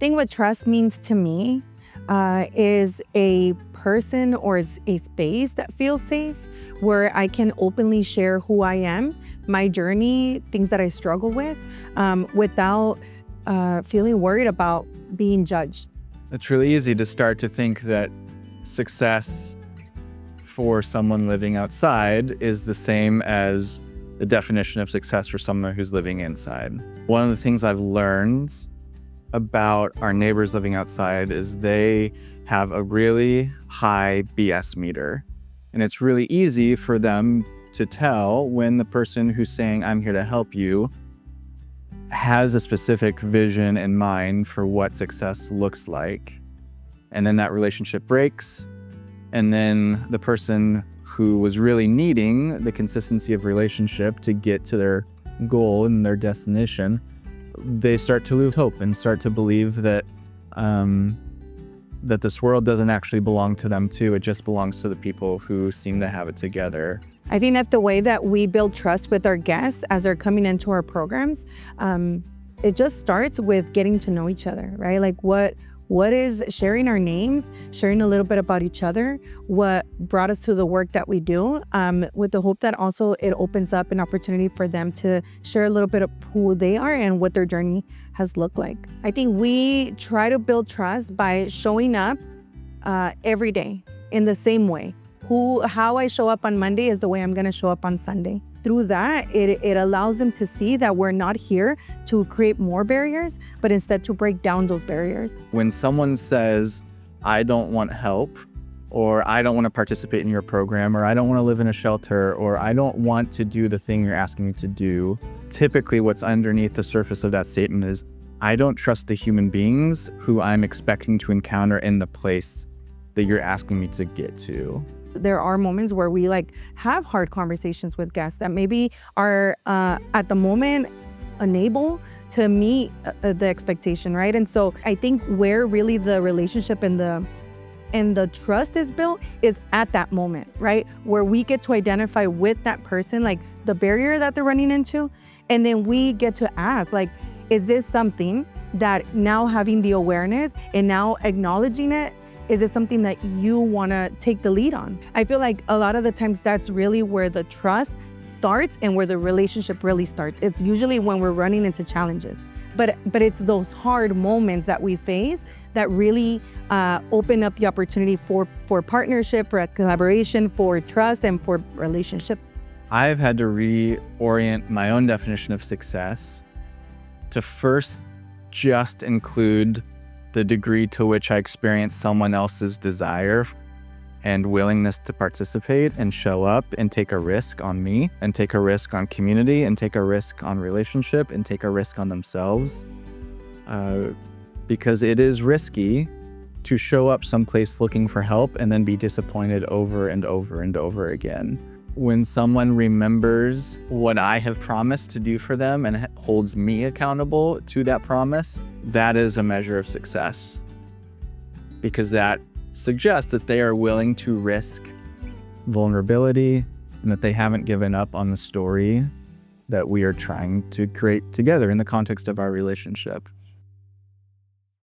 think what trust means to me is a person or is a space that feels safe, where I can openly share who I am, my journey, things that I struggle with, without feeling worried about being judged. It's really easy to start to think that success for someone living outside is the same as the definition of success for someone who's living inside. One of the things I've learned about our neighbors living outside is they have a really high BS meter. And it's really easy for them to tell when the person who's saying, "I'm here to help you," has a specific vision in mind for what success looks like. And then that relationship breaks. And then the person who was really needing the consistency of relationship to get to their goal and their destination, they start to lose hope and start to believe that that this world doesn't actually belong to them too. It just belongs to the people who seem to have it together. I think that the way that we build trust with our guests as they're coming into our programs, it just starts with getting to know each other, right? Like what is sharing our names, sharing a little bit about each other, what brought us to the work that we do, with the hope that also it opens up an opportunity for them to share a little bit of who they are and what their journey has looked like. I think we try to build trust by showing up every day in the same way. How I show up on Monday is the way I'm gonna show up on Sunday. Through that, it allows them to see that we're not here to create more barriers, but instead to break down those barriers. When someone says, "I don't want help," or "I don't want to participate in your program," or "I don't want to live in a shelter," or "I don't want to do the thing you're asking me to do," typically what's underneath the surface of that statement is, I don't trust the human beings who I'm expecting to encounter in the place that you're asking me to get to. There are moments where we have hard conversations with guests that maybe are at the moment unable to meet the expectation, right? And so I think where really the relationship and the trust is built is at that moment, right? Where we get to identify with that person, like the barrier that they're running into. And then we get to ask, is this something that now having the awareness and now acknowledging it, is it something that you want to take the lead on? I feel like a lot of the times that's really where the trust starts and where the relationship really starts. It's usually when we're running into challenges. But it's those hard moments that we face that really open up the opportunity for partnership, for collaboration, for trust, and for relationship. I've had to reorient my own definition of success to first just include the degree to which I experience someone else's desire and willingness to participate and show up and take a risk on me and take a risk on community and take a risk on relationship and take a risk on themselves. Because it is risky to show up someplace looking for help and then be disappointed over and over and over again. When someone remembers what I have promised to do for them and holds me accountable to that promise, that is a measure of success. Because that suggests that they are willing to risk vulnerability and that they haven't given up on the story that we are trying to create together in the context of our relationship.